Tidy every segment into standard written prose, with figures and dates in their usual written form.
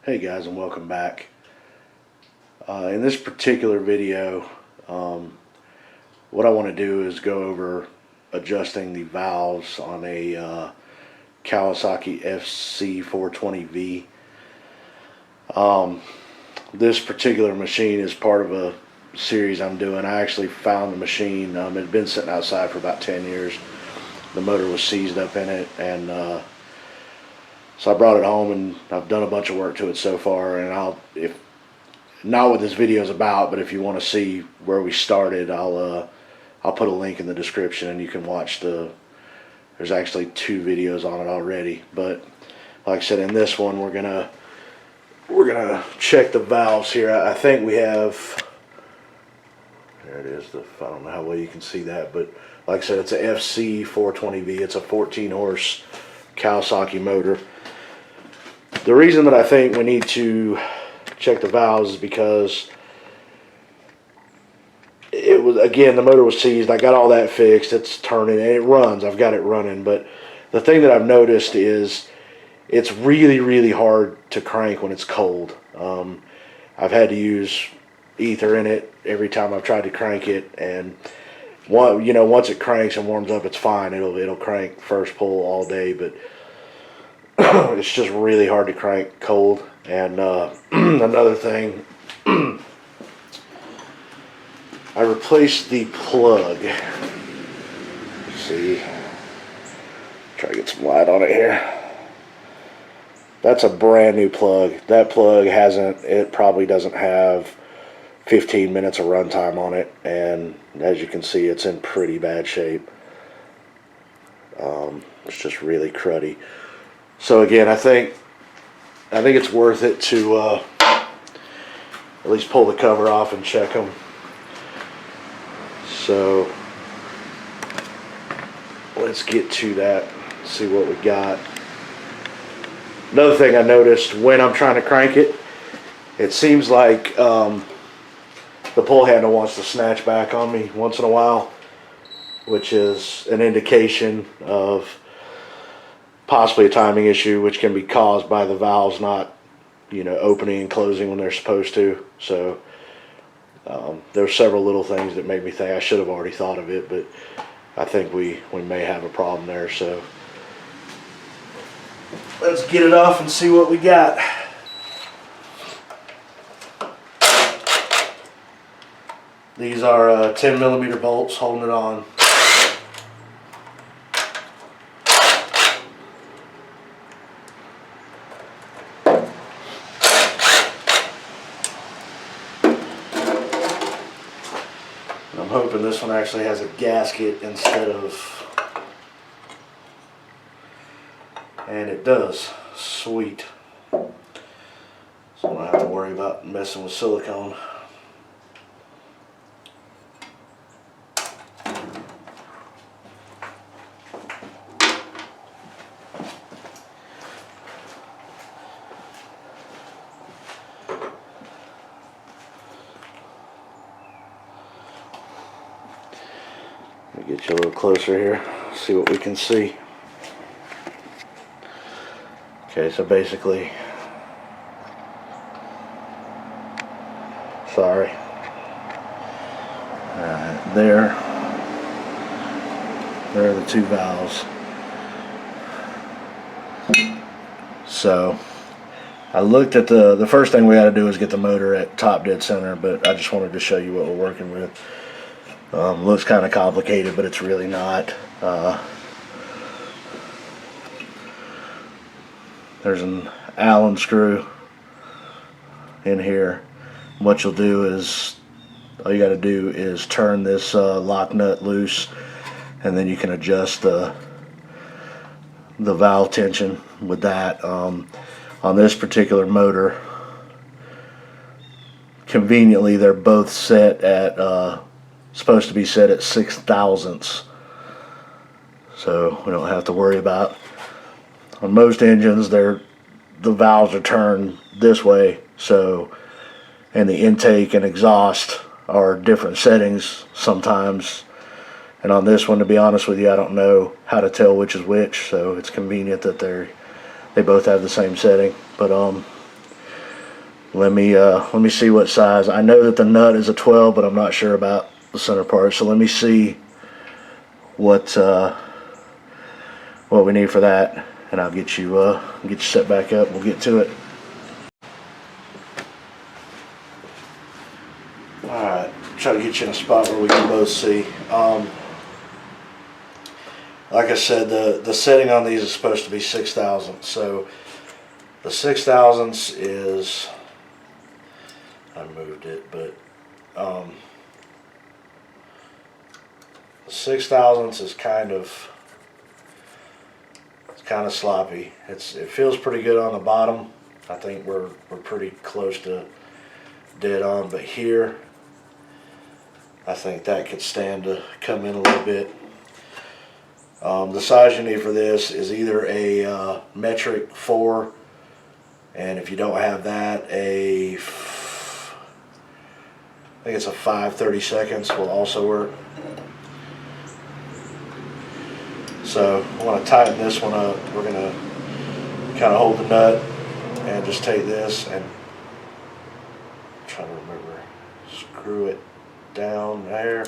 Hey guys, and welcome back. In this particular video, what I want to do is go over adjusting the valves on a Kawasaki FC420V. This particular machine is part of a series I'm doing. I actually found the machine. It had been sitting outside for about 10 years. The motor was seized up in it, and so I brought it home, and I've done a bunch of work to it so far. And if not what this video is about, but if you want to see where we started, I'll put a link in the description, and you can watch there's actually 2 videos on it already. But like I said, in this one, we're gonna check the valves here. I think we have. There it is. I don't know how well you can see that, but like I said, it's a FC420V. It's a 14 horse Kawasaki motor. The reason that I think we need to check the valves is because the motor was seized. I got all that fixed. It's turning and it runs. I've got it running. But the thing that I've noticed is it's really, really hard to crank when it's cold. I've had to use ether in it every time I've tried to crank it, and once it cranks and warms up, it's fine. It'll crank first pull all day, but it's just really hard to crank cold. And another thing, I replaced the plug. Let's see, try to get some light on it here. That's a brand new plug. That plug it probably doesn't have 15 minutes of runtime on it, and as you can see, it's in pretty bad shape. It's just really cruddy. So again, I think it's worth it to at least pull the cover off and check them. So let's get to that, see what we got. Another thing I noticed when I'm trying to crank it, it seems like the pull handle wants to snatch back on me once in a while, which is an indication of possibly a timing issue, which can be caused by the valves not, opening and closing when they're supposed to. So there's several little things that made me think I should have already thought of it, but I think we may have a problem there. So let's get it off and see what we got. These are 10mm bolts holding it on. I'm hoping this one actually has a gasket instead of, and it does. Sweet. So I don't have to worry about messing with silicone. Let me get you a little closer here, see what we can see. Okay, so basically, sorry. There are the 2 valves. So I looked at the first thing we got to do is get the motor at top dead center, but I just wanted to show you what we're working with. Looks kind of complicated, but it's really not. There's an Allen screw in here. What you'll do is, all you got to do is turn this lock nut loose, and then you can adjust the valve tension with that. On this particular motor, conveniently, they're both set at supposed to be set at 6 thousandths, so we don't have to worry about. On most engines, the valves are turned this way, so, and the intake and exhaust are different settings sometimes. And on this one, to be honest with you, I don't know how to tell which is which, so it's convenient that they both have the same setting. But Let me see what size. I know that the nut is a 12, but I'm not sure about the center part. So let me see what we need for that, and I'll get you set back up. We'll get to it. All right, try to get you in a spot where we can both see. Like I said, the setting on these is supposed to be 6,000. So the 6,000ths is, I moved it, but the 6,000ths is kind of sloppy. It feels pretty good on the bottom. I think we're pretty close to dead on, but here I think that could stand to come in a little bit. The size you need for this is either a metric 4, and if you don't have that, I think it's a 5/32 will also work. So I want to tighten this one up. We're going to kind of hold the nut and just take this and try to remember, screw it down there.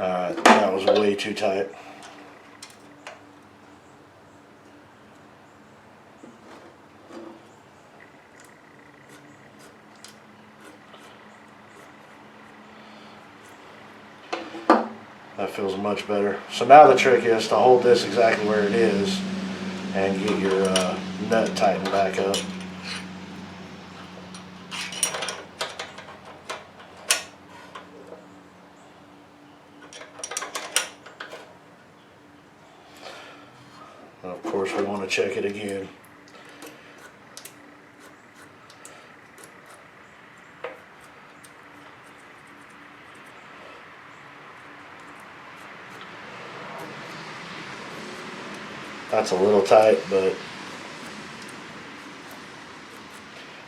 Alright, that was way too tight. That feels much better. So now the trick is to hold this exactly where it is and get your nut tightened back up. And of course we want to check it again. That's a little tight, but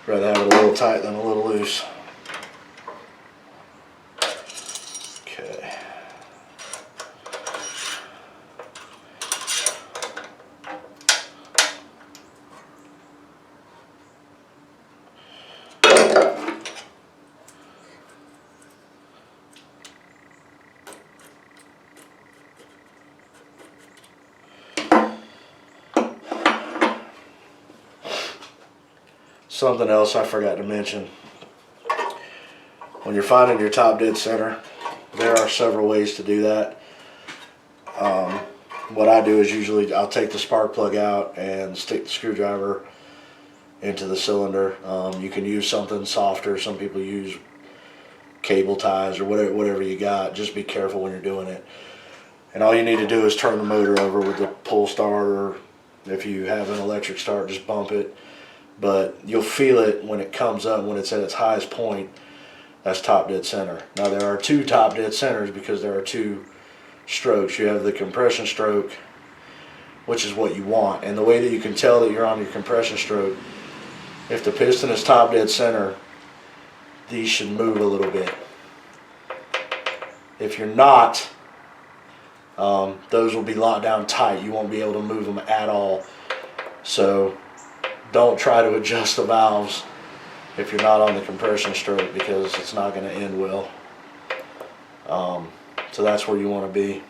I'd rather have it a little tight than a little loose. Okay. Something else I forgot to mention. When you're finding your top dead center, there are several ways to do that. What I do is usually I'll take the spark plug out and stick the screwdriver into the cylinder. You can use something softer. Some people use cable ties or whatever you got. Just be careful when you're doing it. And all you need to do is turn the motor over with the pull start, or if you have an electric start, just bump it. But you'll feel it when it comes up, when it's at its highest point. That's top dead center. Now there are two top dead centers because there are two strokes. You have the compression stroke, which is what you want. And the way that you can tell that you're on your compression stroke, if the piston is top dead center, these should move a little bit. If you're not, those will be locked down tight. You won't be able to move them at all. So don't try to adjust the valves if you're not on the compression stroke, because it's not going to end well. So that's where you want to be.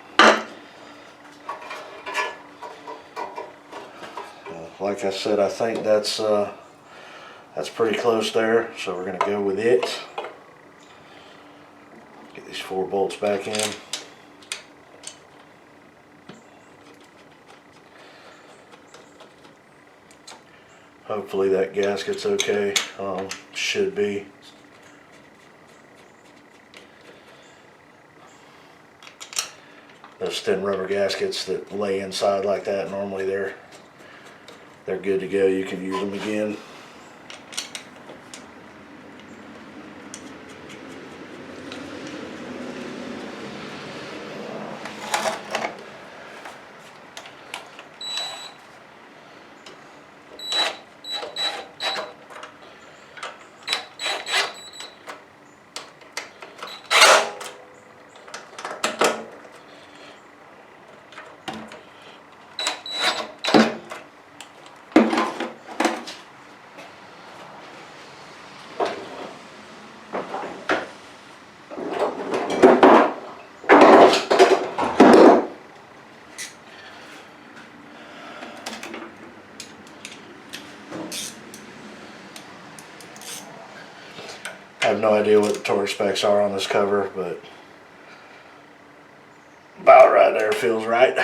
Like I said, I think that's pretty close there. So we're going to go with it. Get these 4 bolts back in. Hopefully that gasket's okay. Should be. Those thin rubber gaskets that lay inside like that, normally they're good to go. You can use them again. have no idea what the torque specs are on this cover, but about right there feels right.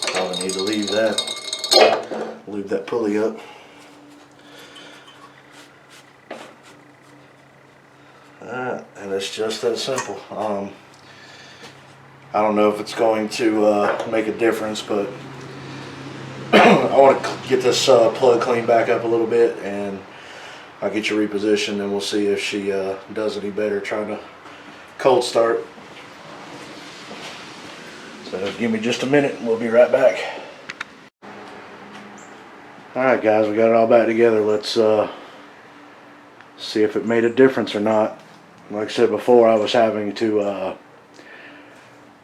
Probably need to leave that pulley up. Alright, and it's just that simple. I don't know if it's going to make a difference, but I want to get this plug cleaned back up a little bit, and I'll get you repositioned, and we'll see if she does any better trying to cold start. So give me just a minute and we'll be right back. Alright guys, we got it all back together. Let's see if it made a difference or not. Like I said before, I was having to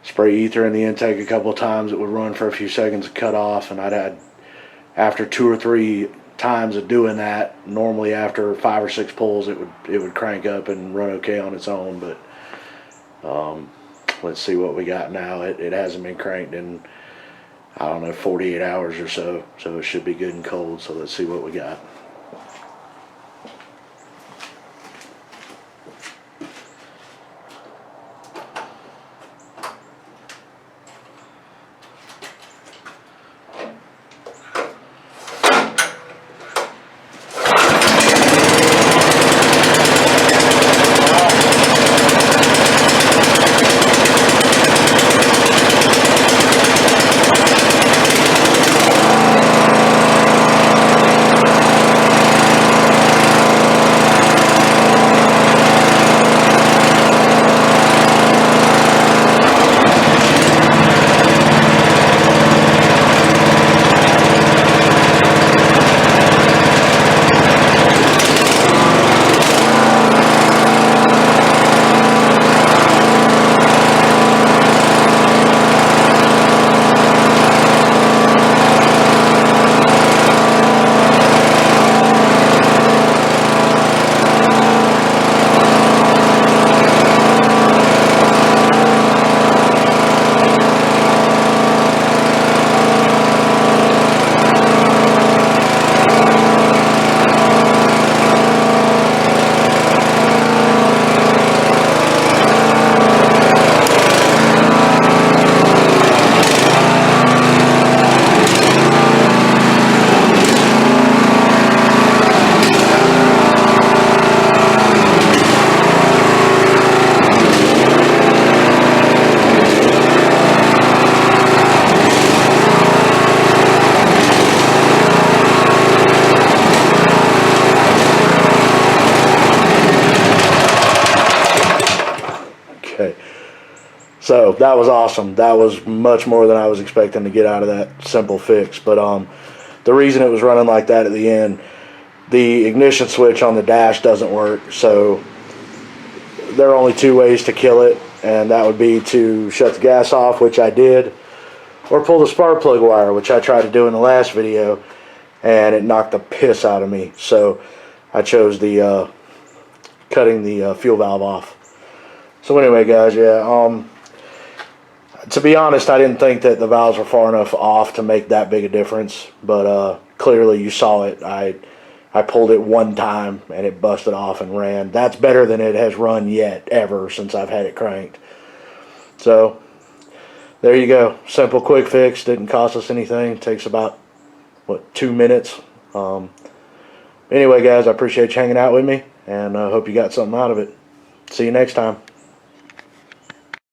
spray ether in the intake a couple of times. It would run for a few seconds and cut off, and after 2 or 3 times of doing that, normally after 5 or 6 pulls it would crank up and run okay on its own. But let's see what we got now. It hasn't been cranked in, I don't know, 48 hours or so, so it should be good and cold. So let's see what we got. So that was awesome. That was much more than I was expecting to get out of that simple fix. But the reason it was running like that at the end, the ignition switch on the dash doesn't work. So there are only 2 ways to kill it, and that would be to shut the gas off, which I did, or pull the spark plug wire, which I tried to do in the last video, and it knocked the piss out of me. So I chose the cutting the fuel valve off. So anyway, guys, yeah, to be honest, I didn't think that the valves were far enough off to make that big a difference, but clearly you saw it. I pulled it 1 time and it busted off and ran. That's better than it has run yet, ever, since I've had it cranked. So there you go. Simple, quick fix. Didn't cost us anything. Takes about, what, 2 minutes. Anyway, guys, I appreciate you hanging out with me, and I hope you got something out of it. See you next time.